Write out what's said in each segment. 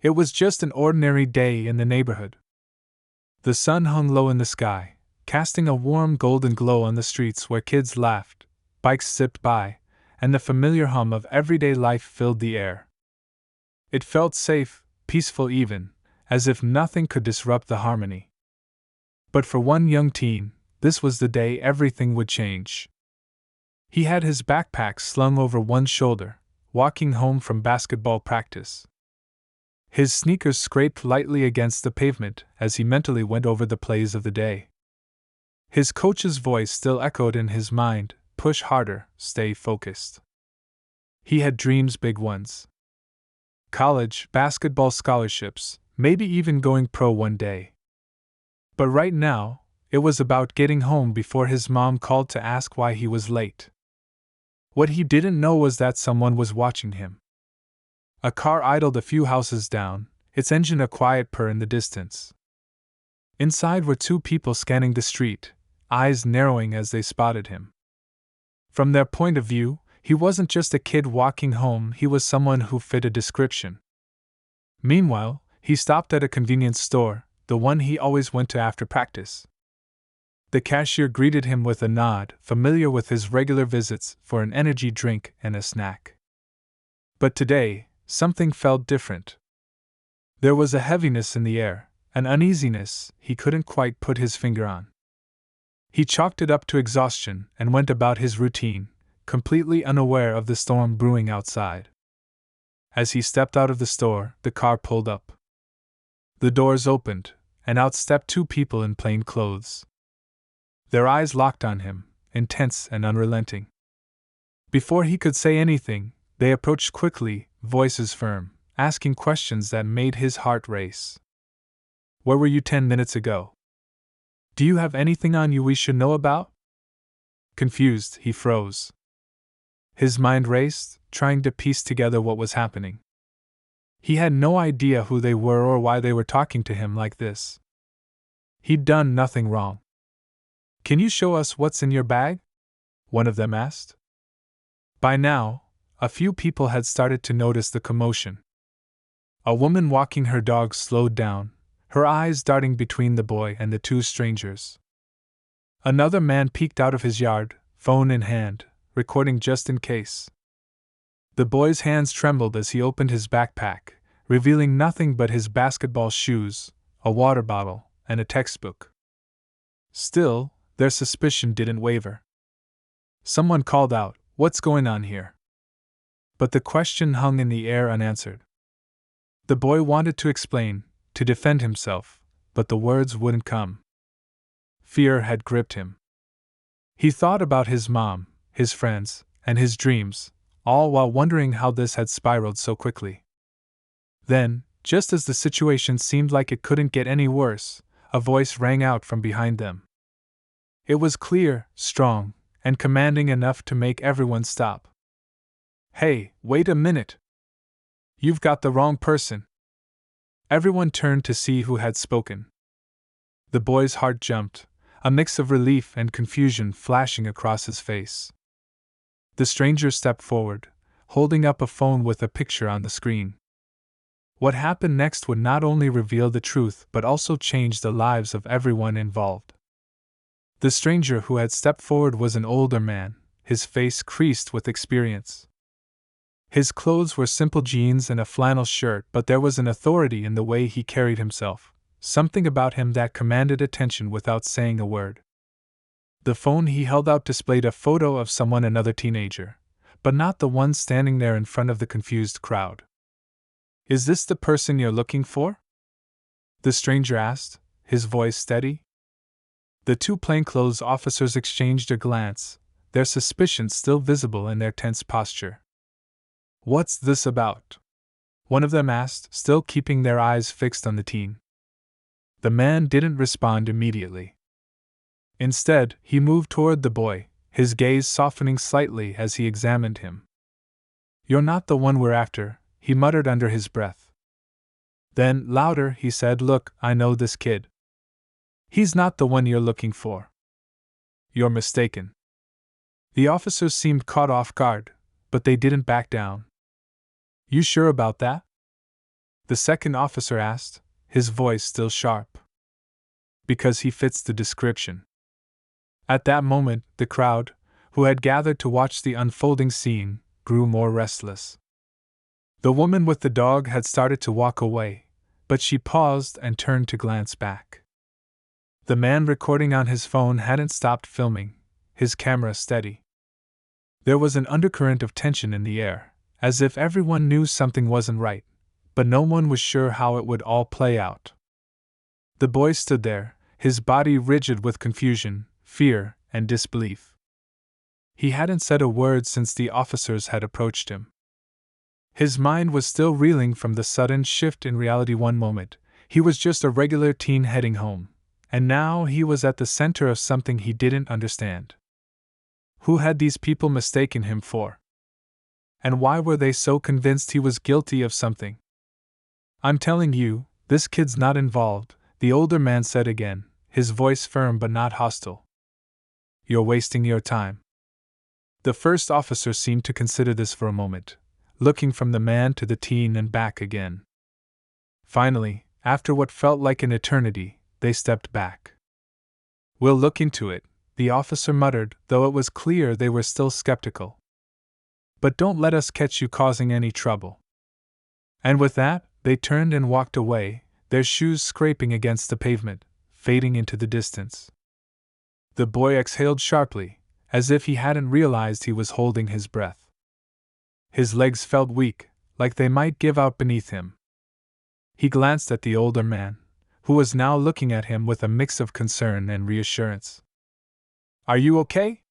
It was just an ordinary day in the neighborhood. The sun hung low in the sky, casting a warm golden glow on the streets where kids laughed, bikes zipped by, and the familiar hum of everyday life filled the air. It felt safe, peaceful even, as if nothing could disrupt the harmony. But for one young teen, this was the day everything would change. He had his backpack slung over one shoulder, walking home from basketball practice. His sneakers scraped lightly against the pavement as he mentally went over the plays of the day. His coach's voice still echoed in his mind, "Push harder, stay focused." He had dreams, big ones. College, basketball scholarships, maybe even going pro one day. But right now, it was about getting home before his mom called to ask why he was late. What he didn't know was that someone was watching him. A car idled a few houses down, its engine a quiet purr in the distance. Inside were two people scanning the street, eyes narrowing as they spotted him. From their point of view, he wasn't just a kid walking home, he was someone who fit a description. Meanwhile, he stopped at a convenience store, the one he always went to after practice. The cashier greeted him with a nod, familiar with his regular visits for an energy drink and a snack. But today, something felt different. There was a heaviness in the air, an uneasiness he couldn't quite put his finger on. He chalked it up to exhaustion and went about his routine, completely unaware of the storm brewing outside. As he stepped out of the store, the car pulled up. The doors opened, and out stepped two people in plain clothes. Their eyes locked on him, intense and unrelenting. Before he could say anything, they approached quickly, voices firm, asking questions that made his heart race. "Where were you 10 minutes ago? Do you have anything on you we should know about?" Confused, he froze. His mind raced, trying to piece together what was happening. He had no idea who they were or why they were talking to him like this. He'd done nothing wrong. "Can you show us what's in your bag?" one of them asked. By now, a few people had started to notice the commotion. A woman walking her dog slowed down, her eyes darting between the boy and the two strangers. Another man peeked out of his yard, phone in hand, recording just in case. The boy's hands trembled as he opened his backpack, revealing nothing but his basketball shoes, a water bottle, and a textbook. Still, their suspicion didn't waver. Someone called out, "What's going on here?" But the question hung in the air unanswered. The boy wanted to explain, to defend himself, but the words wouldn't come. Fear had gripped him. He thought about his mom, his friends, and his dreams, all while wondering how this had spiraled so quickly. Then, just as the situation seemed like it couldn't get any worse, a voice rang out from behind them. It was clear, strong, and commanding enough to make everyone stop. "Hey, wait a minute! You've got the wrong person!" Everyone turned to see who had spoken. The boy's heart jumped, a mix of relief and confusion flashing across his face. The stranger stepped forward, holding up a phone with a picture on the screen. What happened next would not only reveal the truth but also change the lives of everyone involved. The stranger who had stepped forward was an older man, his face creased with experience. His clothes were simple jeans and a flannel shirt, but there was an authority in the way he carried himself, something about him that commanded attention without saying a word. The phone he held out displayed a photo of someone, another teenager, but not the one standing there in front of the confused crowd. "Is this the person you're looking for?" the stranger asked, his voice steady. The two plainclothes officers exchanged a glance, their suspicion still visible in their tense posture. "What's this about?" one of them asked, still keeping their eyes fixed on the teen. The man didn't respond immediately. Instead, he moved toward the boy, his gaze softening slightly as he examined him. "You're not the one we're after," he muttered under his breath. Then, louder, he said, "Look, I know this kid. He's not the one you're looking for." "You're mistaken." The officers seemed caught off guard, but they didn't back down. "You sure about that?" the second officer asked, his voice still sharp. Because he fits the description. At that moment, the crowd, who had gathered to watch the unfolding scene, grew more restless. The woman with the dog had started to walk away, but she paused and turned to glance back. The man recording on his phone hadn't stopped filming, his camera steady. There was an undercurrent of tension in the air, as if everyone knew something wasn't right, but no one was sure how it would all play out. The boy stood there, his body rigid with confusion, fear, and disbelief. He hadn't said a word since the officers had approached him. His mind was still reeling from the sudden shift in reality. One moment, he was just a regular teen heading home, and now he was at the center of something he didn't understand. Who had these people mistaken him for? And why were they so convinced he was guilty of something? I'm telling you, this kid's not involved, the older man said again, his voice firm but not hostile. You're wasting your time. The first officer seemed to consider this for a moment, looking from the man to the teen and back again. Finally, after what felt like an eternity, they stepped back. We'll look into it, the officer muttered, though it was clear they were still skeptical. But don't let us catch you causing any trouble. And with that, they turned and walked away, their shoes scraping against the pavement, fading into the distance. The boy exhaled sharply, as if he hadn't realized he was holding his breath. His legs felt weak, like they might give out beneath him. He glanced at the older man, who was now looking at him with a mix of concern and reassurance. Are you okay?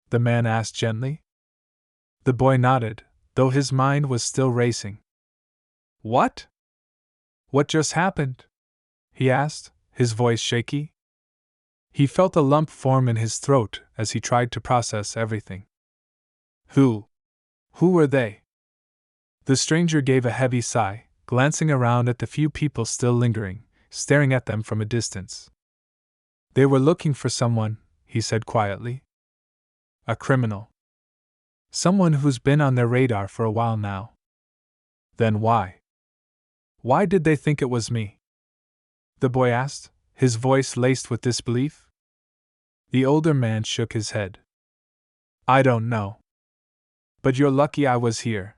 The man asked gently. The boy nodded, though his mind was still racing. What? What just happened? He asked, his voice shaky. He felt a lump form in his throat as he tried to process everything. Who were they? The stranger gave a heavy sigh, glancing around at the few people still lingering, staring at them from a distance. They were looking for someone, he said quietly. A criminal. Someone who's been on their radar for a while now. Then why? Why did they think it was me? The boy asked, his voice laced with disbelief. The older man shook his head. I don't know. But you're lucky I was here.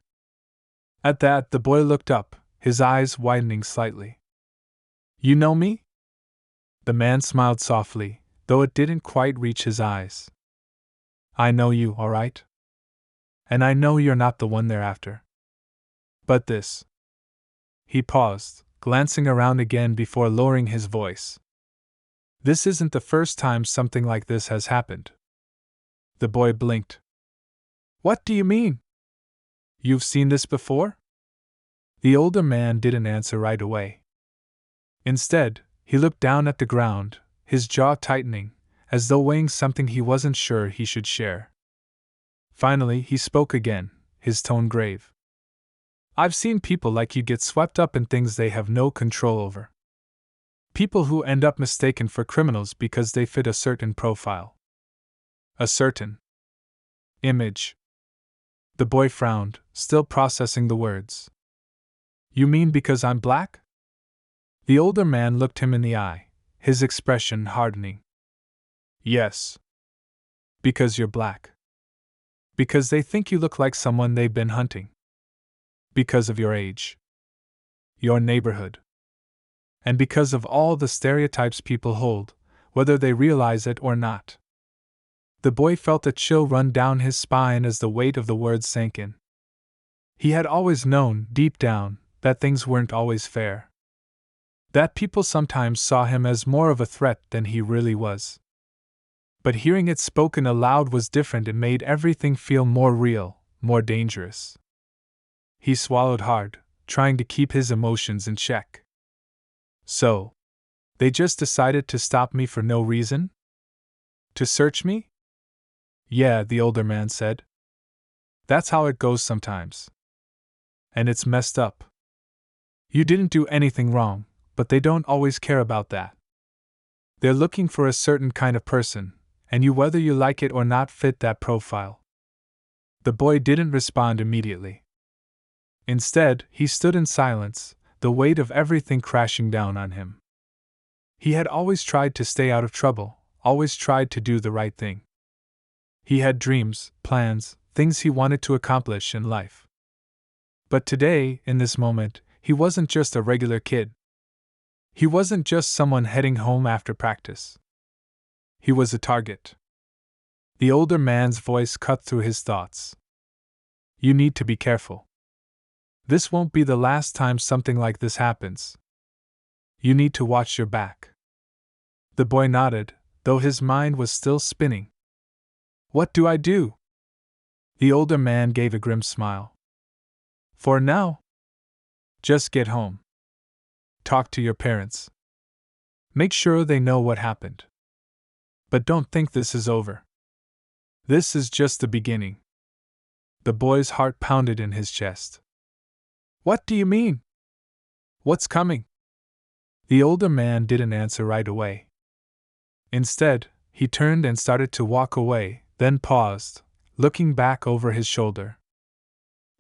At that, the boy looked up, his eyes widening slightly. You know me? The man smiled softly, though it didn't quite reach his eyes. I know you, all right. And I know you're not the one they're after. But this. He paused, glancing around again before lowering his voice. This isn't the first time something like this has happened. The boy blinked. What do you mean? You've seen this before? The older man didn't answer right away. Instead, he looked down at the ground, his jaw tightening, as though weighing something he wasn't sure he should share. Finally, he spoke again, his tone grave. I've seen people like you get swept up in things they have no control over. People who end up mistaken for criminals because they fit a certain profile. A certain image. The boy frowned, still processing the words. You mean because I'm black? The older man looked him in the eye, his expression hardening. Yes. Because you're black. Because they think you look like someone they've been hunting. Because of your age. Your neighborhood. And because of all the stereotypes people hold, whether they realize it or not. The boy felt a chill run down his spine as the weight of the words sank in. He had always known, deep down, that things weren't always fair. That people sometimes saw him as more of a threat than he really was. But hearing it spoken aloud was different. It made everything feel more real, more dangerous. He swallowed hard, trying to keep his emotions in check. So, they just decided to stop me for no reason? To search me? Yeah, the older man said. That's how it goes sometimes. And it's messed up. You didn't do anything wrong, but they don't always care about that. They're looking for a certain kind of person, and you, whether you like it or not, fit that profile. The boy didn't respond immediately. Instead, he stood in silence, the weight of everything crashing down on him. He had always tried to stay out of trouble, always tried to do the right thing. He had dreams, plans, things he wanted to accomplish in life. But today, in this moment, he wasn't just a regular kid. He wasn't just someone heading home after practice. He was a target. The older man's voice cut through his thoughts. You need to be careful. This won't be the last time something like this happens. You need to watch your back. The boy nodded, though his mind was still spinning. What do I do? The older man gave a grim smile. For now, just get home. Talk to your parents. Make sure they know what happened. But don't think this is over. This is just the beginning. The boy's heart pounded in his chest. What do you mean? What's coming? The older man didn't answer right away. Instead, he turned and started to walk away, then paused, looking back over his shoulder.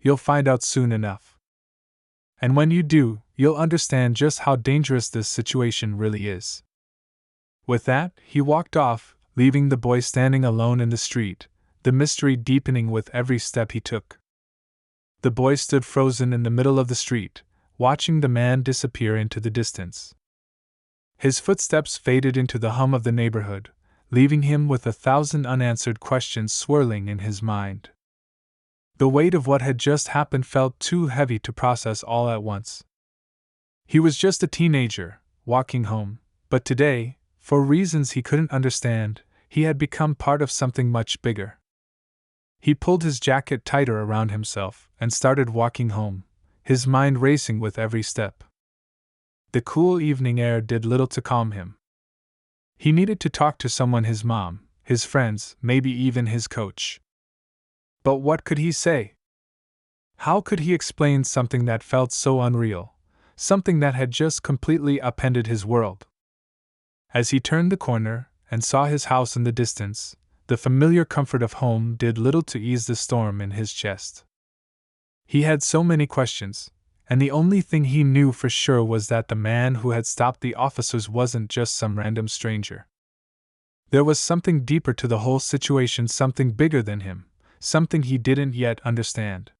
You'll find out soon enough. And when you do, you'll understand just how dangerous this situation really is. With that, he walked off, leaving the boy standing alone in the street, the mystery deepening with every step he took. The boy stood frozen in the middle of the street, watching the man disappear into the distance. His footsteps faded into the hum of the neighborhood, leaving him with 1,000 unanswered questions swirling in his mind. The weight of what had just happened felt too heavy to process all at once. He was just a teenager, walking home, but today, for reasons he couldn't understand, he had become part of something much bigger. He pulled his jacket tighter around himself and started walking home, his mind racing with every step. The cool evening air did little to calm him. He needed to talk to someone, his mom, his friends, maybe even his coach. But what could he say? How could he explain something that felt so unreal, something that had just completely upended his world? As he turned the corner and saw his house in the distance, the familiar comfort of home did little to ease the storm in his chest. He had so many questions, and the only thing he knew for sure was that the man who had stopped the officers wasn't just some random stranger. There was something deeper to the whole situation, something bigger than him, something he didn't yet understand.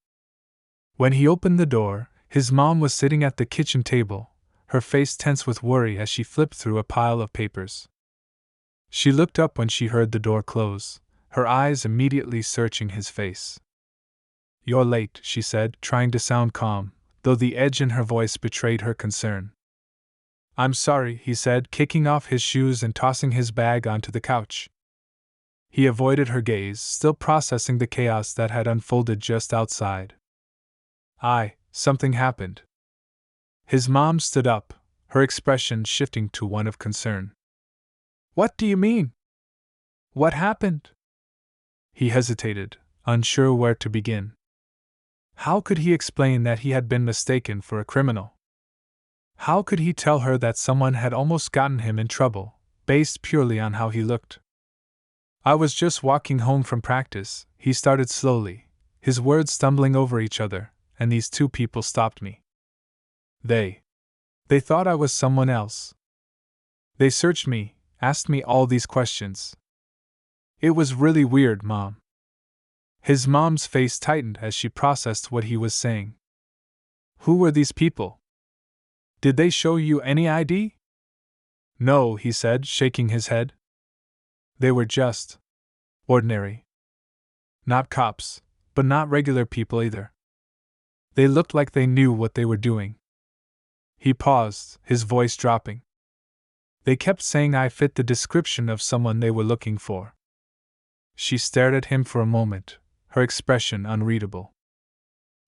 When he opened the door, his mom was sitting at the kitchen table, her face tense with worry as she flipped through a pile of papers. She looked up when she heard the door close, her eyes immediately searching his face. You're late, she said, trying to sound calm, though the edge in her voice betrayed her concern. I'm sorry, he said, kicking off his shoes and tossing his bag onto the couch. He avoided her gaze, still processing the chaos that had unfolded just outside. Something happened. His mom stood up, her expression shifting to one of concern. What do you mean? What happened? He hesitated, unsure where to begin. How could he explain that he had been mistaken for a criminal? How could he tell her that someone had almost gotten him in trouble, based purely on how he looked? I was just walking home from practice, he started slowly, his words stumbling over each other, and these two people stopped me. They thought I was someone else. They searched me, asked me all these questions. It was really weird, Mom. His mom's face tightened as she processed what he was saying. Who were these people? Did they show you any ID? No, he said, shaking his head. They were just ordinary. Not cops, but not regular people either. They looked like they knew what they were doing. He paused, his voice dropping. They kept saying I fit the description of someone they were looking for. She stared at him for a moment, her expression unreadable.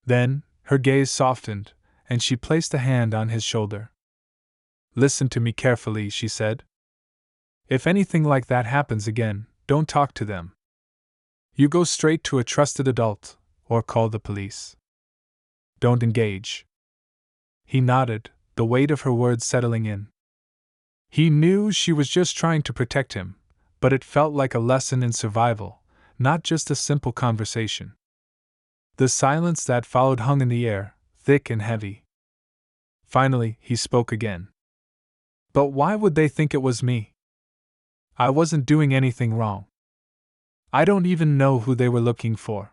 Then, her gaze softened, and she placed a hand on his shoulder. Listen to me carefully, she said. If anything like that happens again, don't talk to them. You go straight to a trusted adult, or call the police. Don't engage. He nodded, the weight of her words settling in. He knew she was just trying to protect him, but it felt like a lesson in survival, not just a simple conversation. The silence that followed hung in the air, thick and heavy. Finally, he spoke again. But why would they think it was me? I wasn't doing anything wrong. I don't even know who they were looking for.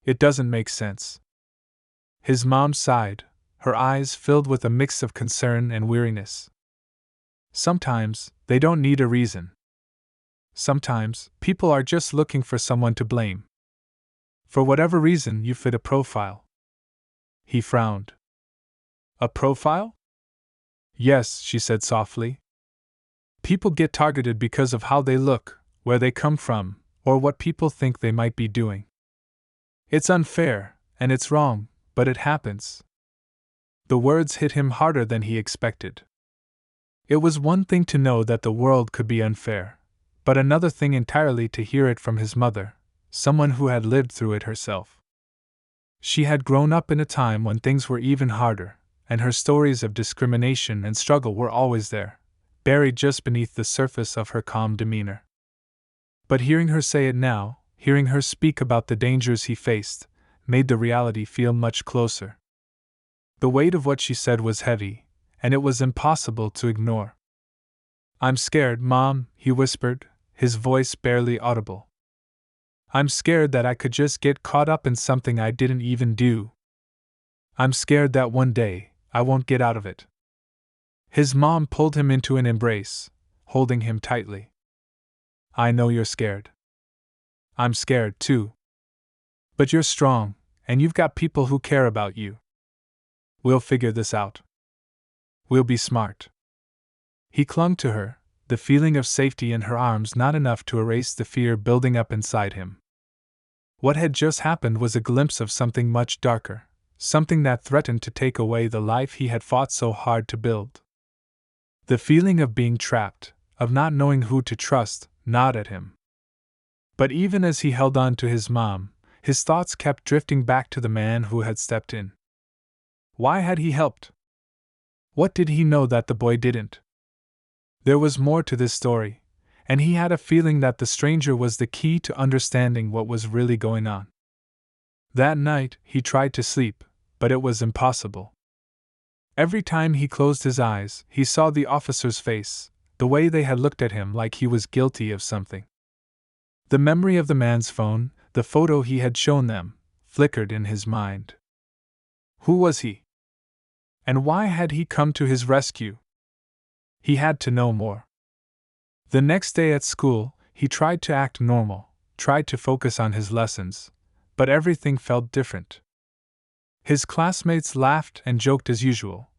It doesn't make sense. His mom sighed, her eyes filled with a mix of concern and weariness. Sometimes, they don't need a reason. Sometimes, people are just looking for someone to blame. For whatever reason, you fit a profile. He frowned. A profile? Yes, she said softly. People get targeted because of how they look, where they come from, or what people think they might be doing. It's unfair, and it's wrong, but it happens. The words hit him harder than he expected. It was one thing to know that the world could be unfair, but another thing entirely to hear it from his mother, someone who had lived through it herself. She had grown up in a time when things were even harder, and her stories of discrimination and struggle were always there, buried just beneath the surface of her calm demeanor. But hearing her say it now, hearing her speak about the dangers he faced, made the reality feel much closer. The weight of what she said was heavy, and it was impossible to ignore. I'm scared, Mom, he whispered, his voice barely audible. I'm scared that I could just get caught up in something I didn't even do. I'm scared that one day, I won't get out of it. His mom pulled him into an embrace, holding him tightly. I know you're scared. I'm scared, too. But you're strong, and you've got people who care about you. We'll figure this out. We'll be smart. He clung to her, the feeling of safety in her arms not enough to erase the fear building up inside him. What had just happened was a glimpse of something much darker, something that threatened to take away the life he had fought so hard to build. The feeling of being trapped, of not knowing who to trust, gnawed at him. But even as he held on to his mom, his thoughts kept drifting back to the man who had stepped in. Why had he helped? What did he know that the boy didn't? There was more to this story, and he had a feeling that the stranger was the key to understanding what was really going on. That night, he tried to sleep, but it was impossible. Every time he closed his eyes, he saw the officer's face, the way they had looked at him like he was guilty of something. The memory of the man's phone, the photo he had shown them, flickered in his mind. Who was he? And why had he come to his rescue? He had to know more. The next day at school, he tried to act normal, tried to focus on his lessons, but everything felt different. His classmates laughed and joked as usual,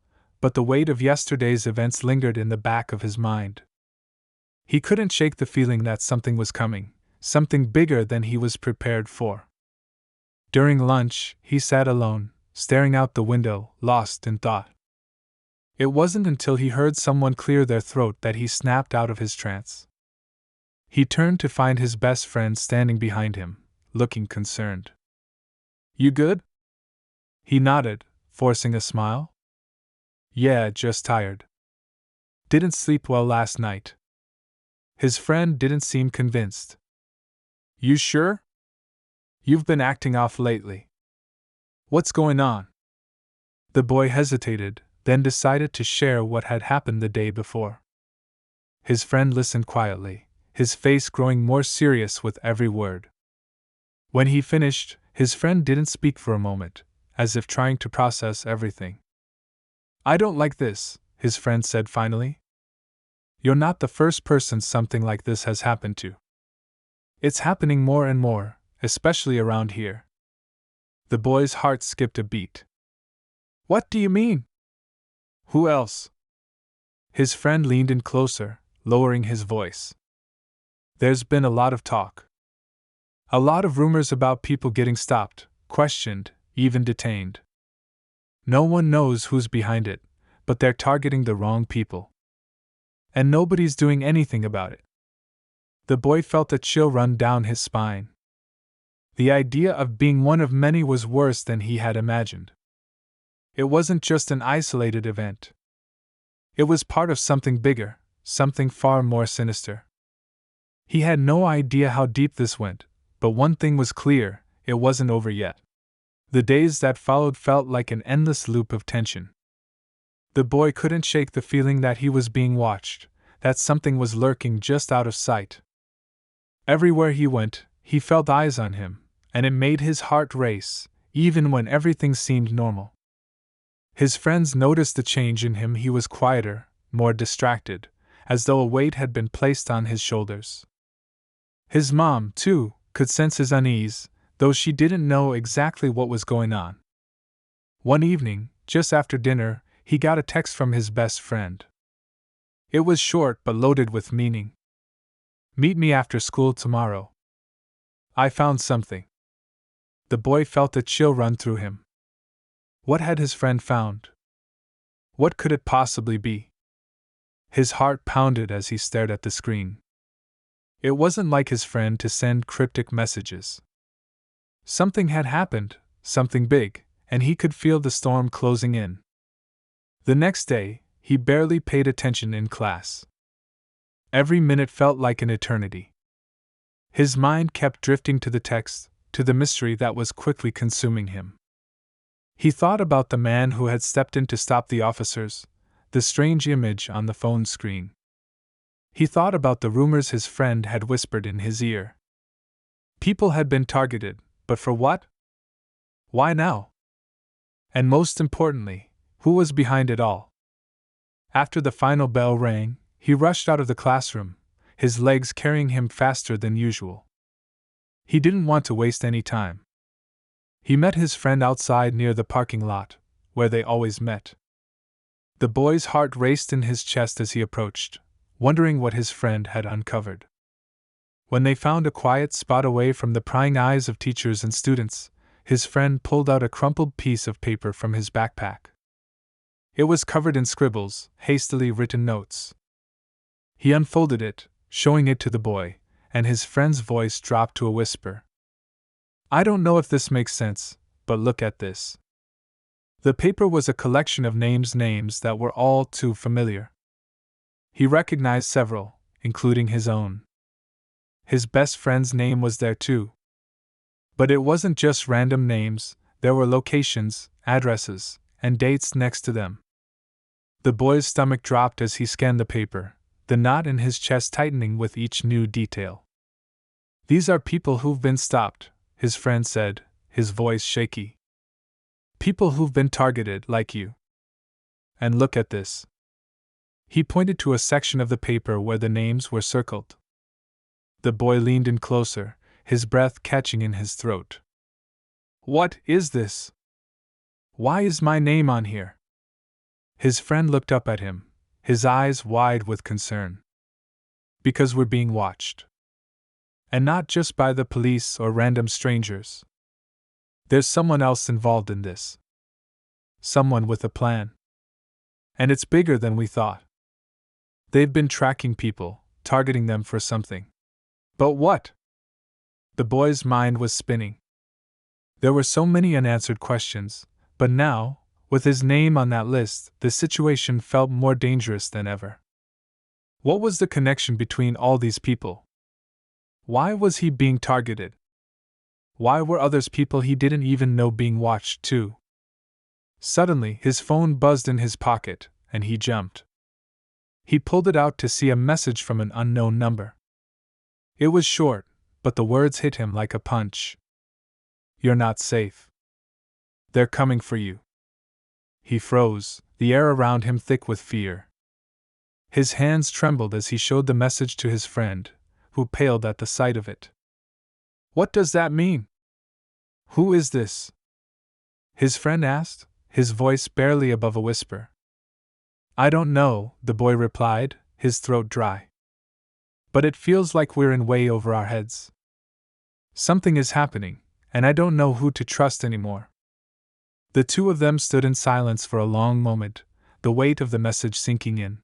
but the weight of yesterday's events lingered in the back of his mind. He couldn't shake the feeling that something was coming, something bigger than he was prepared for. During lunch, he sat alone, staring out the window, lost in thought. It wasn't until he heard someone clear their throat that he snapped out of his trance. He turned to find his best friend standing behind him, looking concerned. You good? He nodded, forcing a smile. Yeah, just tired. Didn't sleep well last night. His friend didn't seem convinced. You sure? You've been acting off lately. What's going on? The boy hesitated, then decided to share what had happened the day before. His friend listened quietly, his face growing more serious with every word. When he finished, his friend didn't speak for a moment, as if trying to process everything. I don't like this, his friend said finally. You're not the first person something like this has happened to. It's happening more and more, especially around here. The boy's heart skipped a beat. What do you mean? Who else? His friend leaned in closer, lowering his voice. There's been a lot of talk. A lot of rumors about people getting stopped, questioned, even detained. No one knows who's behind it, but they're targeting the wrong people. And nobody's doing anything about it. The boy felt a chill run down his spine. The idea of being one of many was worse than he had imagined. It wasn't just an isolated event. It was part of something bigger, something far more sinister. He had no idea how deep this went, but one thing was clear, it wasn't over yet. The days that followed felt like an endless loop of tension. The boy couldn't shake the feeling that he was being watched, that something was lurking just out of sight. Everywhere he went, he felt eyes on him, and it made his heart race, even when everything seemed normal. His friends noticed the change in him. He was quieter, more distracted, as though a weight had been placed on his shoulders. His mom, too, could sense his unease, though she didn't know exactly what was going on. One evening, just after dinner, he got a text from his best friend. It was short but loaded with meaning. "Meet me after school tomorrow. I found something." The boy felt a chill run through him. What had his friend found? What could it possibly be? His heart pounded as he stared at the screen. It wasn't like his friend to send cryptic messages. Something had happened, something big, and he could feel the storm closing in. The next day, he barely paid attention in class. Every minute felt like an eternity. His mind kept drifting to the text, to the mystery that was quickly consuming him. He thought about the man who had stepped in to stop the officers, the strange image on the phone screen. He thought about the rumors his friend had whispered in his ear. People had been targeted, but for what? Why now? And most importantly, who was behind it all? After the final bell rang, he rushed out of the classroom, his legs carrying him faster than usual. He didn't want to waste any time. He met his friend outside near the parking lot, where they always met. The boy's heart raced in his chest as he approached, wondering what his friend had uncovered. When they found a quiet spot away from the prying eyes of teachers and students, his friend pulled out a crumpled piece of paper from his backpack. It was covered in scribbles, hastily written notes. He unfolded it, showing it to the boy, and his friend's voice dropped to a whisper. "I don't know if this makes sense, but look at this." The paper was a collection of names that were all too familiar. He recognized several, including his own. His best friend's name was there too. But it wasn't just random names, there were locations, addresses, and dates next to them. The boy's stomach dropped as he scanned the paper, the knot in his chest tightening with each new detail. "These are people who've been stopped," his friend said, his voice shaky. "People who've been targeted, like you. And look at this." He pointed to a section of the paper where the names were circled. The boy leaned in closer, his breath catching in his throat. "What is this? Why is my name on here?" His friend looked up at him, his eyes wide with concern. "Because we're being watched. And not just by the police or random strangers. There's someone else involved in this. Someone with a plan. And it's bigger than we thought. They've been tracking people, targeting them for something. But what?" The boy's mind was spinning. There were so many unanswered questions, but now, with his name on that list, the situation felt more dangerous than ever. What was the connection between all these people? Why was he being targeted? Why were others people he didn't even know being watched too? Suddenly, his phone buzzed in his pocket, and he jumped. He pulled it out to see a message from an unknown number. It was short, but the words hit him like a punch. "You're not safe. They're coming for you." He froze, the air around him thick with fear. His hands trembled as he showed the message to his friend, who paled at the sight of it. "What does that mean? Who is this?" his friend asked, his voice barely above a whisper. "I don't know," the boy replied, his throat dry. "But it feels like we're in way over our heads. Something is happening, and I don't know who to trust anymore." The two of them stood in silence for a long moment, the weight of the message sinking in.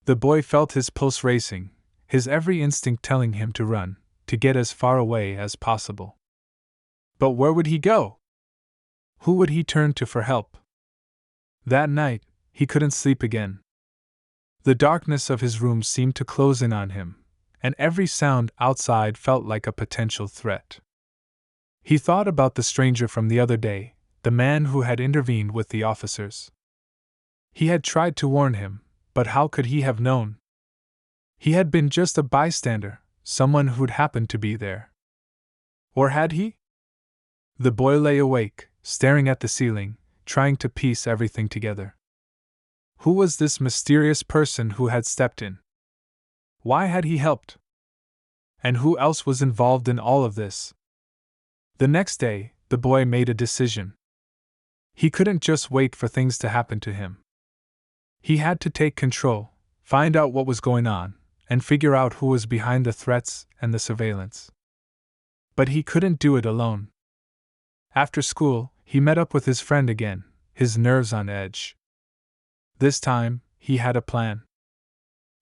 The boy felt his pulse racing, his every instinct telling him to run, to get as far away as possible. But where would he go? Who would he turn to for help? That night, he couldn't sleep again. The darkness of his room seemed to close in on him, and every sound outside felt like a potential threat. He thought about the stranger from the other day, the man who had intervened with the officers. He had tried to warn him, but how could he have known? He had been just a bystander, someone who'd happened to be there. Or had he? The boy lay awake, staring at the ceiling, trying to piece everything together. Who was this mysterious person who had stepped in? Why had he helped? And who else was involved in all of this? The next day, the boy made a decision. He couldn't just wait for things to happen to him. He had to take control, find out what was going on, and figure out who was behind the threats and the surveillance. But he couldn't do it alone. After school, he met up with his friend again, his nerves on edge. This time, he had a plan.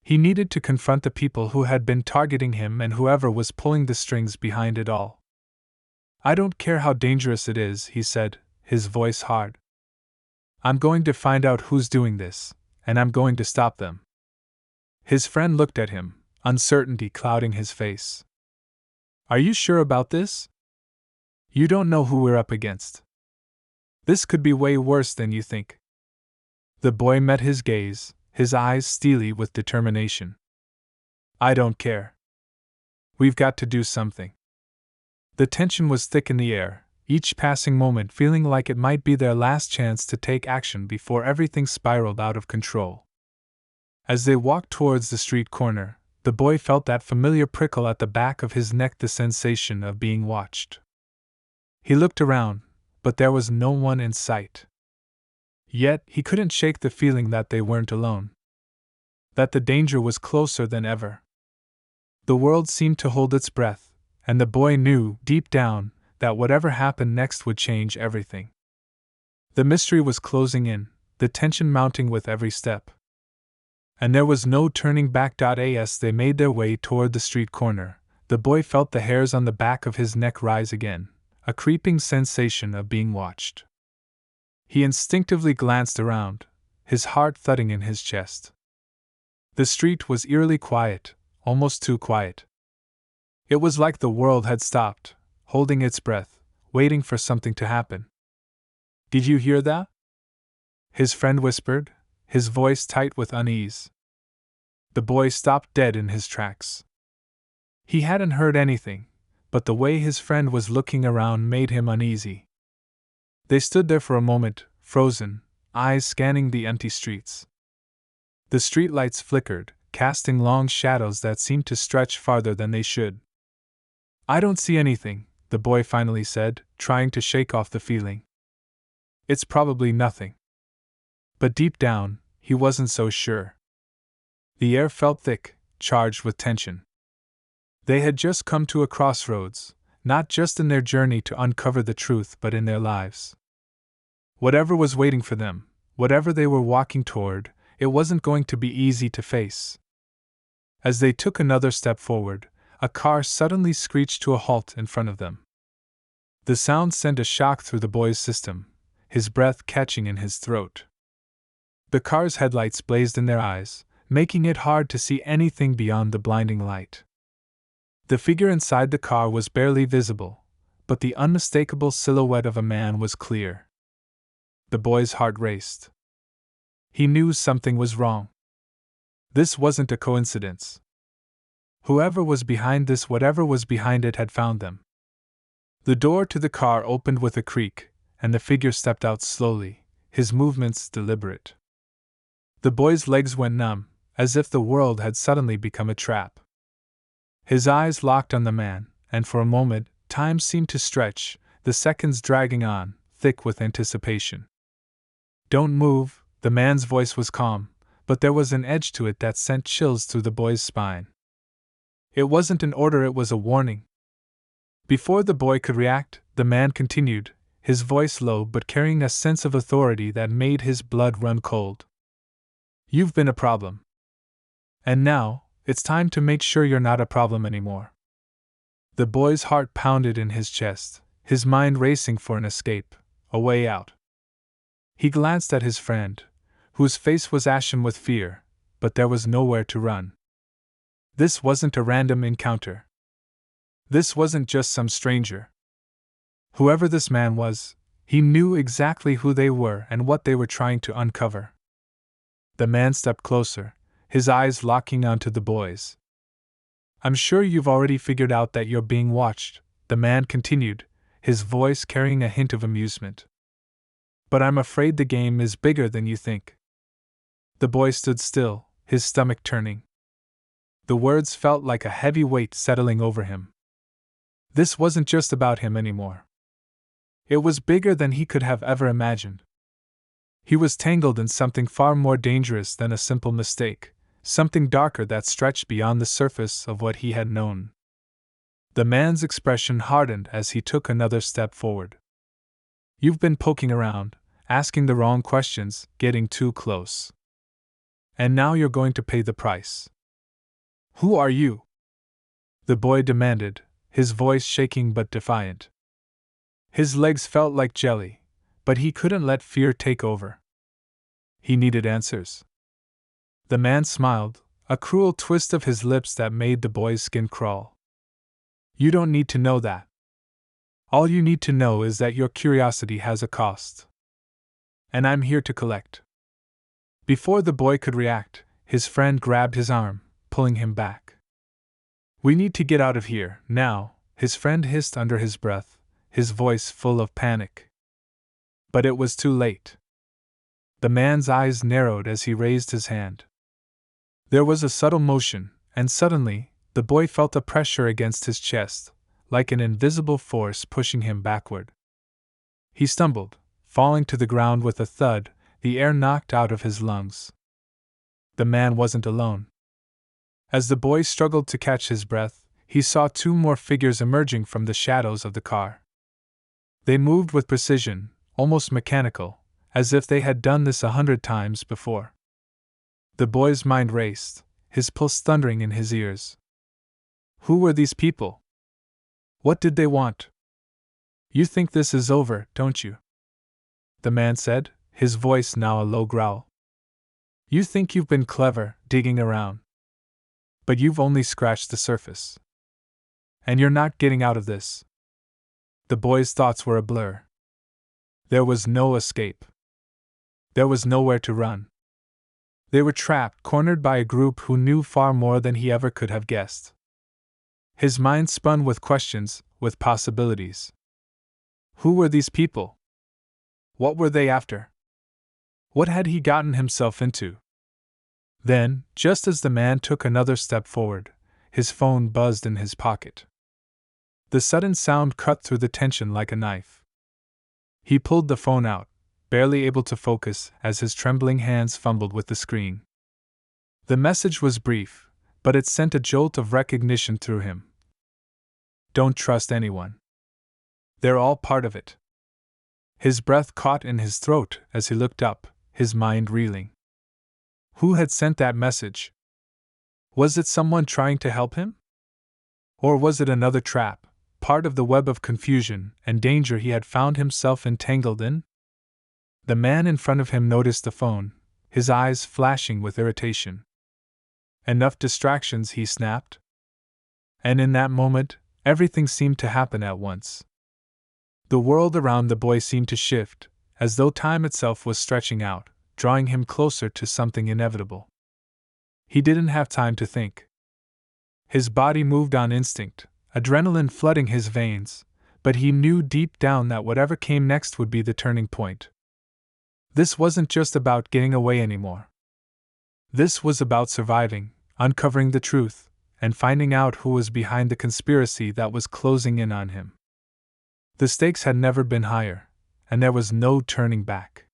He needed to confront the people who had been targeting him and whoever was pulling the strings behind it all. "I don't care how dangerous it is," he said, his voice hard. "I'm going to find out who's doing this, and I'm going to stop them." His friend looked at him, uncertainty clouding his face. "Are you sure about this? You don't know who we're up against. This could be way worse than you think." The boy met his gaze, his eyes steely with determination. "I don't care. We've got to do something." The tension was thick in the air, each passing moment feeling like it might be their last chance to take action before everything spiraled out of control. As they walked towards the street corner, the boy felt that familiar prickle at the back of his neck, the sensation of being watched. He looked around, but there was no one in sight. Yet, he couldn't shake the feeling that they weren't alone. That the danger was closer than ever. The world seemed to hold its breath, and the boy knew, deep down, that whatever happened next would change everything. The mystery was closing in, the tension mounting with every step. And there was no turning back. As they made their way toward the street corner, the boy felt the hairs on the back of his neck rise again, a creeping sensation of being watched. He instinctively glanced around, his heart thudding in his chest. The street was eerily quiet, almost too quiet. It was like the world had stopped, holding its breath, waiting for something to happen. "Did you hear that?" his friend whispered, his voice tight with unease. The boy stopped dead in his tracks. He hadn't heard anything, but the way his friend was looking around made him uneasy. They stood there for a moment, frozen, eyes scanning the empty streets. The streetlights flickered, casting long shadows that seemed to stretch farther than they should. "I don't see anything," the boy finally said, trying to shake off the feeling. "It's probably nothing." But deep down, he wasn't so sure. The air felt thick, charged with tension. They had just come to a crossroads, not just in their journey to uncover the truth but in their lives. Whatever was waiting for them, whatever they were walking toward, it wasn't going to be easy to face. As they took another step forward, a car suddenly screeched to a halt in front of them. The sound sent a shock through the boy's system, his breath catching in his throat. The car's headlights blazed in their eyes, making it hard to see anything beyond the blinding light. The figure inside the car was barely visible, but the unmistakable silhouette of a man was clear. The boy's heart raced. He knew something was wrong. This wasn't a coincidence. Whoever was behind this, whatever was behind it, had found them. The door to the car opened with a creak, and the figure stepped out slowly, his movements deliberate. The boy's legs went numb, as if the world had suddenly become a trap. His eyes locked on the man, and for a moment, time seemed to stretch, the seconds dragging on, thick with anticipation. "Don't move," the man's voice was calm, but there was an edge to it that sent chills through the boy's spine. It wasn't an order, it was a warning. Before the boy could react, the man continued, his voice low but carrying a sense of authority that made his blood run cold. "You've been a problem. And now, it's time to make sure you're not a problem anymore." The boy's heart pounded in his chest, his mind racing for an escape, a way out. He glanced at his friend, whose face was ashen with fear, but there was nowhere to run. This wasn't a random encounter. This wasn't just some stranger. Whoever this man was, he knew exactly who they were and what they were trying to uncover. The man stepped closer, his eyes locking onto the boy's. "I'm sure you've already figured out that you're being watched," the man continued, his voice carrying a hint of amusement. "But I'm afraid the game is bigger than you think." The boy stood still, his stomach turning. The words felt like a heavy weight settling over him. This wasn't just about him anymore. It was bigger than he could have ever imagined. He was tangled in something far more dangerous than a simple mistake, something darker that stretched beyond the surface of what he had known. The man's expression hardened as he took another step forward. "You've been poking around, asking the wrong questions, getting too close. And now you're going to pay the price." "Who are you?" the boy demanded, his voice shaking but defiant. His legs felt like jelly, but he couldn't let fear take over. He needed answers. The man smiled, a cruel twist of his lips that made the boy's skin crawl. "You don't need to know that. All you need to know is that your curiosity has a cost. And I'm here to collect." Before the boy could react, his friend grabbed his arm, pulling him back. "We need to get out of here, now," his friend hissed under his breath, his voice full of panic. But it was too late. The man's eyes narrowed as he raised his hand. There was a subtle motion, and suddenly, the boy felt a pressure against his chest, like an invisible force pushing him backward. He stumbled, falling to the ground with a thud, the air knocked out of his lungs. The man wasn't alone. As the boy struggled to catch his breath, he saw two more figures emerging from the shadows of the car. They moved with precision, almost mechanical, as if they had done this 100 times before. The boy's mind raced, his pulse thundering in his ears. Who were these people? What did they want? "You think this is over, don't you?" the man said, his voice now a low growl. "You think you've been clever, digging around. But you've only scratched the surface. And you're not getting out of this." The boy's thoughts were a blur. There was no escape. There was nowhere to run. They were trapped, cornered by a group who knew far more than he ever could have guessed. His mind spun with questions, with possibilities. Who were these people? What were they after? What had he gotten himself into? Then, just as the man took another step forward, his phone buzzed in his pocket. The sudden sound cut through the tension like a knife. He pulled the phone out, barely able to focus as his trembling hands fumbled with the screen. The message was brief, but it sent a jolt of recognition through him. "Don't trust anyone. They're all part of it." His breath caught in his throat as he looked up, his mind reeling. Who had sent that message? Was it someone trying to help him? Or was it another trap, part of the web of confusion and danger he had found himself entangled in? The man in front of him noticed the phone, his eyes flashing with irritation. "Enough distractions," he snapped. And in that moment, everything seemed to happen at once. The world around the boy seemed to shift, as though time itself was stretching out, drawing him closer to something inevitable. He didn't have time to think. His body moved on instinct, adrenaline flooding his veins, but he knew deep down that whatever came next would be the turning point. This wasn't just about getting away anymore. This was about surviving, uncovering the truth, and finding out who was behind the conspiracy that was closing in on him. The stakes had never been higher, and there was no turning back.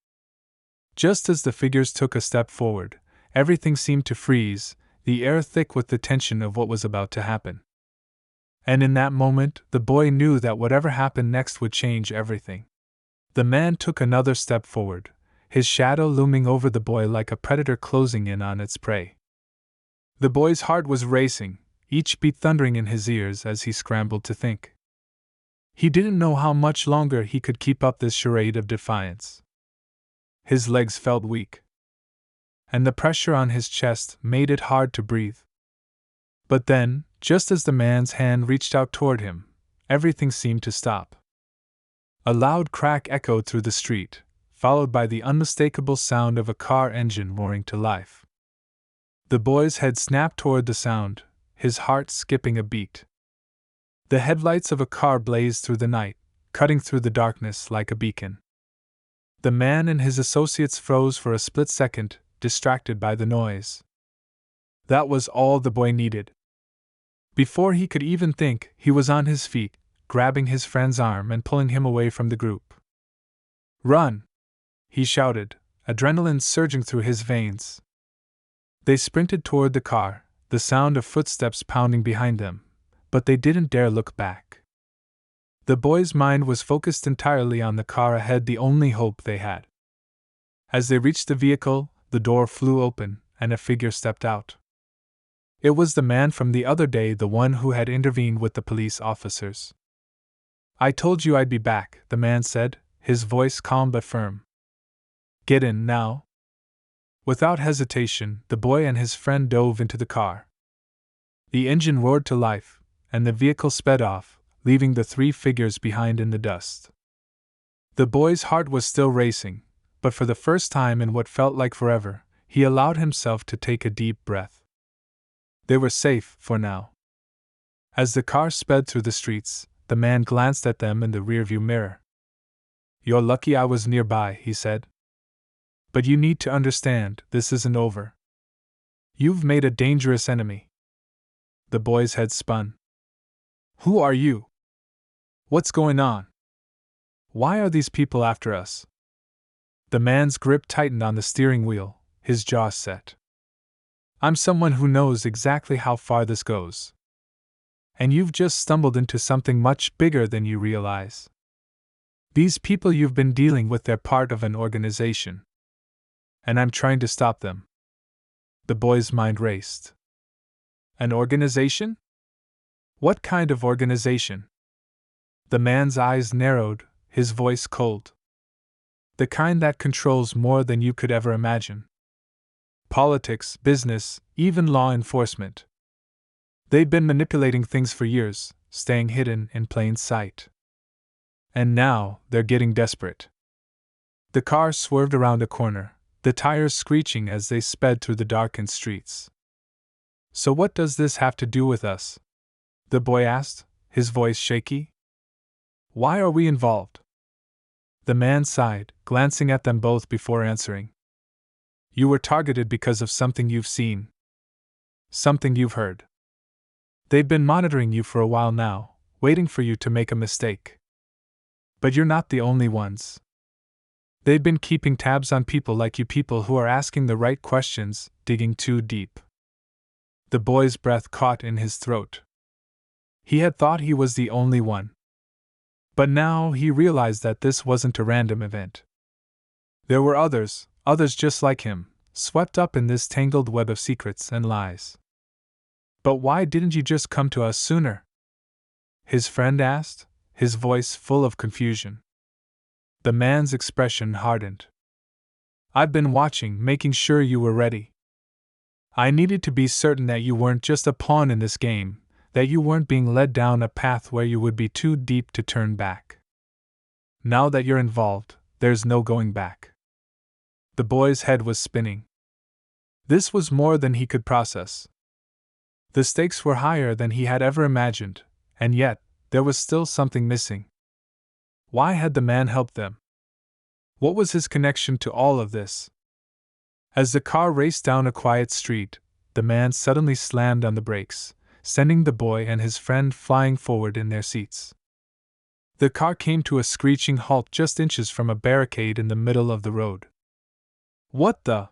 Just as the figures took a step forward, everything seemed to freeze, the air thick with the tension of what was about to happen. And in that moment, the boy knew that whatever happened next would change everything. The man took another step forward, his shadow looming over the boy like a predator closing in on its prey. The boy's heart was racing, each beat thundering in his ears as he scrambled to think. He didn't know how much longer he could keep up this charade of defiance. His legs felt weak, and the pressure on his chest made it hard to breathe. But then, just as the man's hand reached out toward him, everything seemed to stop. A loud crack echoed through the street, followed by the unmistakable sound of a car engine roaring to life. The boy's head snapped toward the sound, his heart skipping a beat. The headlights of a car blazed through the night, cutting through the darkness like a beacon. The man and his associates froze for a split second, distracted by the noise. That was all the boy needed. Before he could even think, he was on his feet, grabbing his friend's arm and pulling him away from the group. "Run!" he shouted, adrenaline surging through his veins. They sprinted toward the car, the sound of footsteps pounding behind them, but they didn't dare look back. The boy's mind was focused entirely on the car ahead, the only hope they had. As they reached the vehicle, the door flew open, and a figure stepped out. It was the man from the other day, the one who had intervened with the police officers. "I told you I'd be back," the man said, his voice calm but firm. "Get in now." Without hesitation, the boy and his friend dove into the car. The engine roared to life, and the vehicle sped off, leaving the three figures behind in the dust. The boy's heart was still racing, but for the first time in what felt like forever, he allowed himself to take a deep breath. They were safe, for now. As the car sped through the streets, the man glanced at them in the rearview mirror. "You're lucky I was nearby," he said. "But you need to understand, this isn't over. You've made a dangerous enemy." The boy's head spun. "Who are you? What's going on? Why are these people after us?" The man's grip tightened on the steering wheel, his jaw set. "I'm someone who knows exactly how far this goes. And you've just stumbled into something much bigger than you realize. These people you've been dealing with, they're part of an organization. And I'm trying to stop them." The boy's mind raced. "An organization? What kind of organization?" The man's eyes narrowed, his voice cold. "The kind that controls more than you could ever imagine. Politics, business, even law enforcement. They've been manipulating things for years, staying hidden in plain sight. And now, they're getting desperate." The car swerved around a corner, the tires screeching as they sped through the darkened streets. "So what does this have to do with us?" the boy asked, his voice shaky. "Why are we involved?" The man sighed, glancing at them both before answering. "You were targeted because of something you've seen. Something you've heard. They've been monitoring you for a while now, waiting for you to make a mistake. But you're not the only ones. They've been keeping tabs on people like you, people who are asking the right questions, digging too deep." The boy's breath caught in his throat. He had thought he was the only one. But now he realized that this wasn't a random event. There were others just like him, swept up in this tangled web of secrets and lies. "But why didn't you just come to us sooner?" his friend asked, his voice full of confusion. The man's expression hardened. "I've been watching, making sure you were ready. I needed to be certain that you weren't just a pawn in this game, that you weren't being led down a path where you would be too deep to turn back. Now that you're involved, there's no going back." The boy's head was spinning. This was more than he could process. The stakes were higher than he had ever imagined, and yet, there was still something missing. Why had the man helped them? What was his connection to all of this? As the car raced down a quiet street, the man suddenly slammed on the brakes, sending the boy and his friend flying forward in their seats. The car came to a screeching halt just inches from a barricade in the middle of the road. "What the?"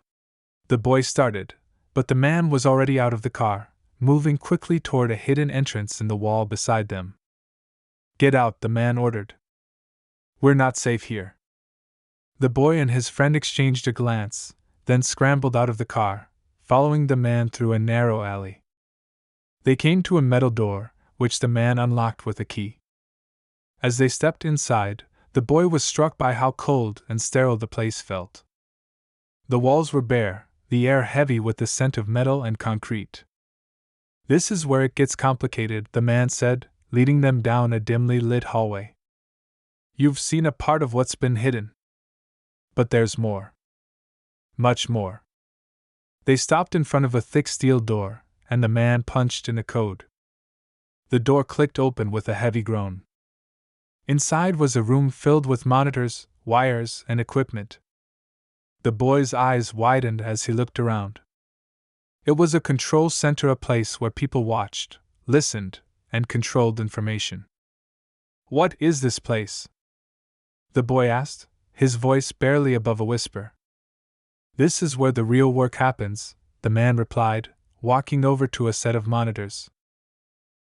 the boy started, but the man was already out of the car, moving quickly toward a hidden entrance in the wall beside them. "Get out," the man ordered. "We're not safe here." The boy and his friend exchanged a glance, then scrambled out of the car, following the man through a narrow alley. They came to a metal door, which the man unlocked with a key. As they stepped inside, the boy was struck by how cold and sterile the place felt. The walls were bare, the air heavy with the scent of metal and concrete. "This is where it gets complicated," the man said, leading them down a dimly lit hallway. "You've seen a part of what's been hidden. But there's more. Much more. They stopped in front of a thick steel door, and the man punched in a code. The door clicked open with a heavy groan. Inside was a room filled with monitors, wires, and equipment. The boy's eyes widened as he looked around. It was a control center, a place where people watched, listened, and controlled information. "What is this place?" the boy asked, his voice barely above a whisper. "This is where the real work happens," the man replied, walking over to a set of monitors.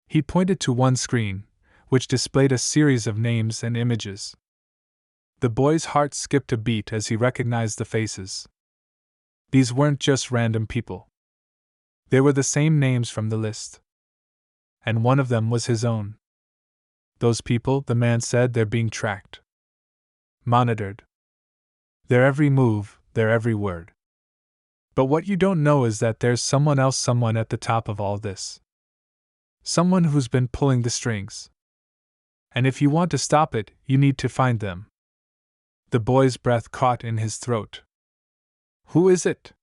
He pointed to one screen, which displayed a series of names and images. The boy's heart skipped a beat as he recognized the faces. These weren't just random people. They were the same names from the list. And one of them was his own. "Those people," the man said, "they're being tracked. Monitored. Their every move, their every word. But what you don't know is that there's someone else, someone at the top of all this. Someone who's been pulling the strings. And if you want to stop it, you need to find them." The boy's breath caught in his throat. "Who is it?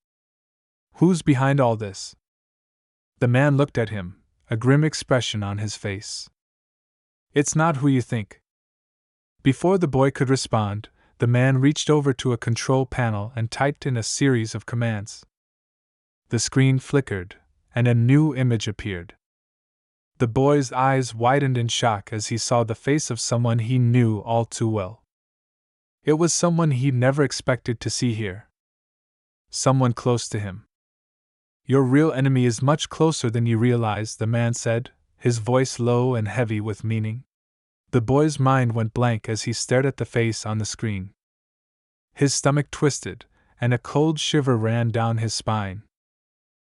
Who's behind all this?" The man looked at him, a grim expression on his face. "It's not who you think." Before the boy could respond, the man reached over to a control panel and typed in a series of commands. The screen flickered, and a new image appeared. The boy's eyes widened in shock as he saw the face of someone he knew all too well. It was someone he'd never expected to see here. Someone close to him. "Your real enemy is much closer than you realize," the man said, his voice low and heavy with meaning. The boy's mind went blank as he stared at the face on the screen. His stomach twisted, and a cold shiver ran down his spine.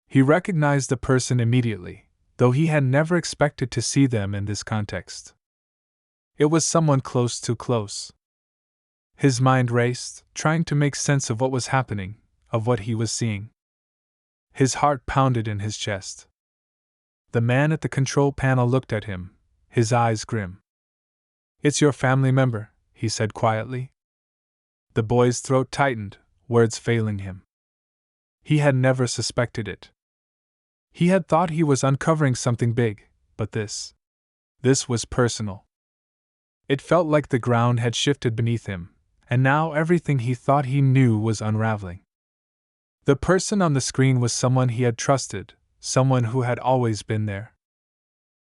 He recognized the person immediately, though he had never expected to see them in this context. It was someone close, too close. His mind raced, trying to make sense of what was happening, of what he was seeing. His heart pounded in his chest. The man at the control panel looked at him, his eyes grim. "It's your family member," he said quietly. The boy's throat tightened, words failing him. He had never suspected it. He had thought he was uncovering something big, but this was personal. It felt like the ground had shifted beneath him, and now everything he thought he knew was unraveling. The person on the screen was someone he had trusted, someone who had always been there.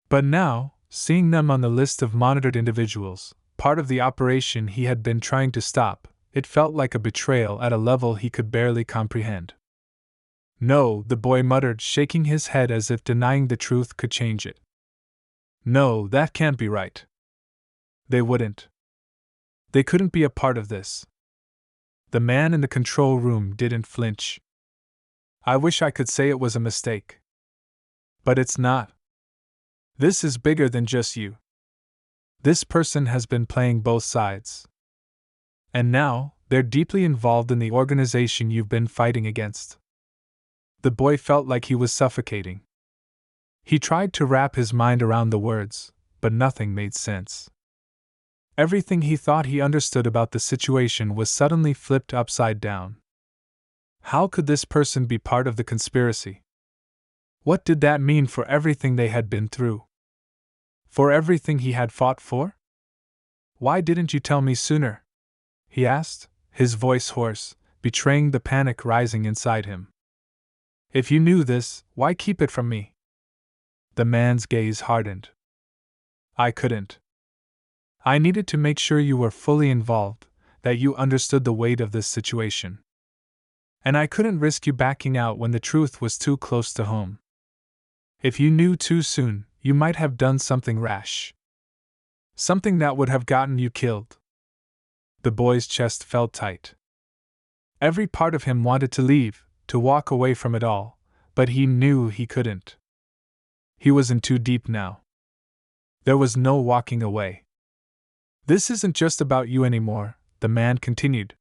But now, seeing them on the list of monitored individuals, part of the operation he had been trying to stop, it felt like a betrayal at a level he could barely comprehend. "No," the boy muttered, shaking his head as if denying the truth could change it. "No, that can't be right. They wouldn't. They couldn't be a part of this." The man in the control room didn't flinch. "I wish I could say it was a mistake. But it's not. This is bigger than just you. This person has been playing both sides. And now, they're deeply involved in the organization you've been fighting against." The boy felt like he was suffocating. He tried to wrap his mind around the words, but nothing made sense. Everything he thought he understood about the situation was suddenly flipped upside down. How could this person be part of the conspiracy? What did that mean for everything they had been through? For everything he had fought for? "Why didn't you tell me sooner?" he asked, his voice hoarse, betraying the panic rising inside him. "If you knew this, why keep it from me?" The man's gaze hardened. "I couldn't. I needed to make sure you were fully involved, that you understood the weight of this situation. And I couldn't risk you backing out when the truth was too close to home. If you knew too soon, you might have done something rash. Something that would have gotten you killed." The boy's chest felt tight. Every part of him wanted to leave, to walk away from it all, but he knew he couldn't. He was in too deep now. There was no walking away. "This isn't just about you anymore," the man continued.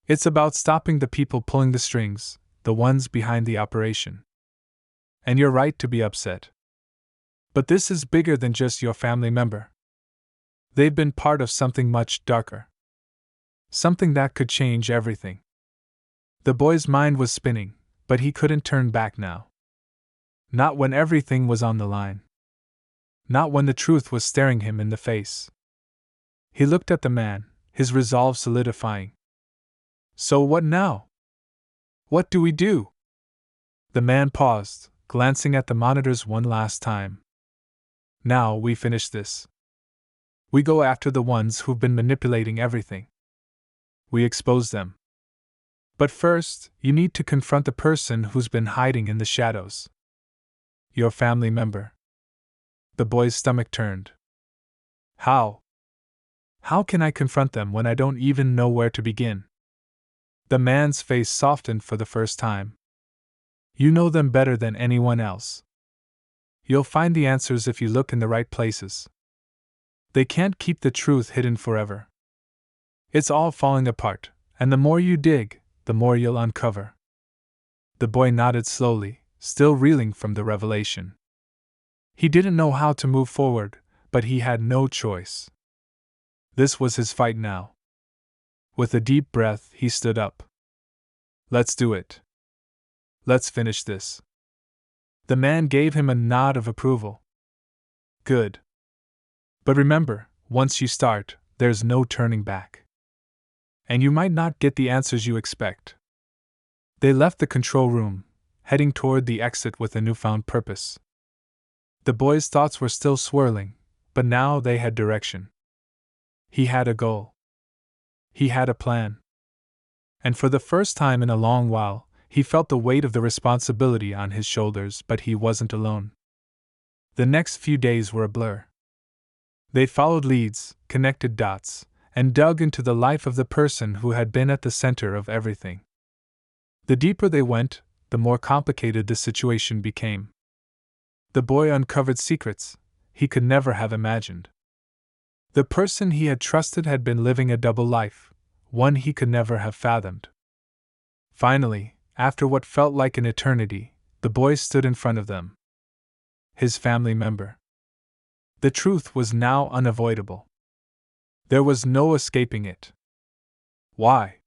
"It's about stopping the people pulling the strings, the ones behind the operation. And you're right to be upset. But this is bigger than just your family member. They've been part of something much darker. Something that could change everything. The boy's mind was spinning, but he couldn't turn back now. Not when everything was on the line. Not when the truth was staring him in the face. He looked at the man, his resolve solidifying. So what now? What do we do? The man paused, glancing at the monitors one last time. Now we finish this. We go after the ones who've been manipulating everything. We expose them. But first, you need to confront the person who's been hiding in the shadows. Your family member. The boy's stomach turned. How? How can I confront them when I don't even know where to begin? The man's face softened for the first time. You know them better than anyone else. You'll find the answers if you look in the right places. They can't keep the truth hidden forever. It's all falling apart, and the more you dig, the more you'll uncover. The boy nodded slowly, still reeling from the revelation. He didn't know how to move forward, but he had no choice. This was his fight now. With a deep breath, he stood up. Let's do it. Let's finish this. The man gave him a nod of approval. Good. But remember, once you start, there's no turning back. And you might not get the answers you expect. They left the control room, heading toward the exit with a newfound purpose. The boy's thoughts were still swirling, but now they had direction. He had a goal. He had a plan. And for the first time in a long while, he felt the weight of the responsibility on his shoulders, but he wasn't alone. The next few days were a blur. They followed leads, connected dots, and dug into the life of the person who had been at the center of everything. The deeper they went, the more complicated the situation became. The boy uncovered secrets he could never have imagined. The person he had trusted had been living a double life, one he could never have fathomed. Finally, after what felt like an eternity, the boy stood in front of them. His family member. The truth was now unavoidable. There was no escaping it. Why?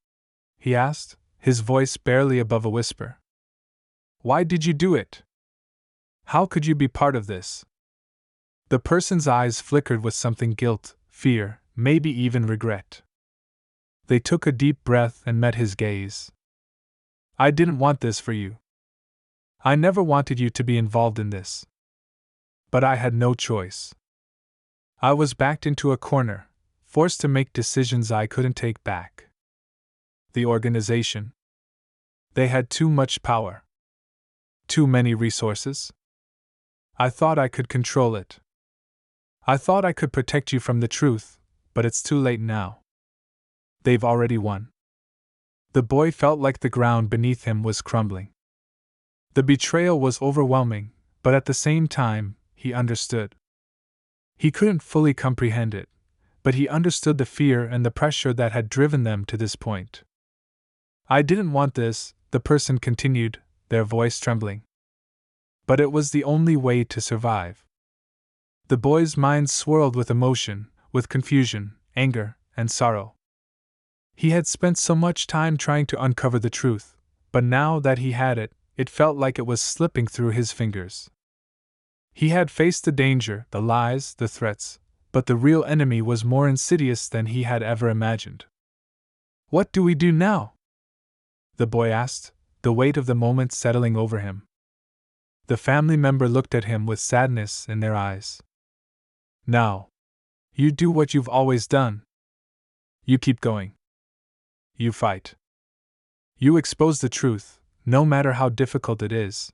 He asked, his voice barely above a whisper. Why did you do it? How could you be part of this? The person's eyes flickered with something: guilt, fear, maybe even regret. They took a deep breath and met his gaze. I didn't want this for you. I never wanted you to be involved in this. But I had no choice. I was backed into a corner, forced to make decisions I couldn't take back. The organization. They had too much power. Too many resources. I thought I could control it. I thought I could protect you from the truth, but it's too late now. They've already won. The boy felt like the ground beneath him was crumbling. The betrayal was overwhelming, but at the same time, he understood. He couldn't fully comprehend it, but he understood the fear and the pressure that had driven them to this point. I didn't want this, the person continued, their voice trembling. But it was the only way to survive. The boy's mind swirled with emotion, with confusion, anger, and sorrow. He had spent so much time trying to uncover the truth, but now that he had it, it felt like it was slipping through his fingers. He had faced the danger, the lies, the threats, but the real enemy was more insidious than he had ever imagined. What do we do now? The boy asked, the weight of the moment settling over him. The family member looked at him with sadness in their eyes. Now, you do what you've always done. You keep going. You fight. You expose the truth, no matter how difficult it is.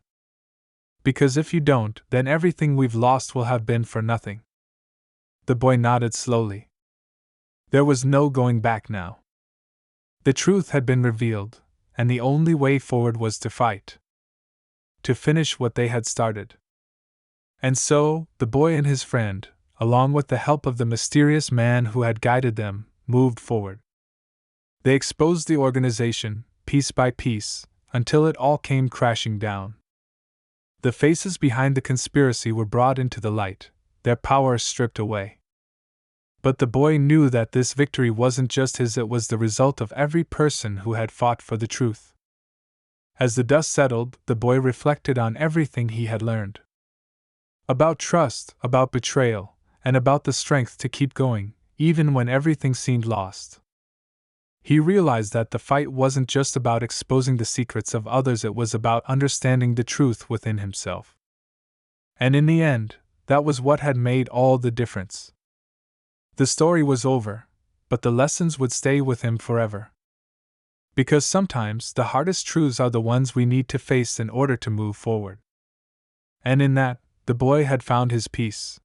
Because if you don't, then everything we've lost will have been for nothing. The boy nodded slowly. There was no going back now. The truth had been revealed, and the only way forward was to fight. To finish what they had started. And so, the boy and his friend, along with the help of the mysterious man who had guided them, moved forward. They exposed the organization, piece by piece, until it all came crashing down. The faces behind the conspiracy were brought into the light, their power stripped away. But the boy knew that this victory wasn't just his, it was the result of every person who had fought for the truth. As the dust settled, the boy reflected on everything he had learned. About trust, about betrayal, and about the strength to keep going, even when everything seemed lost. He realized that the fight wasn't just about exposing the secrets of others, it was about understanding the truth within himself. And in the end, that was what had made all the difference. The story was over, but the lessons would stay with him forever. Because sometimes the hardest truths are the ones we need to face in order to move forward. And in that, the boy had found his peace.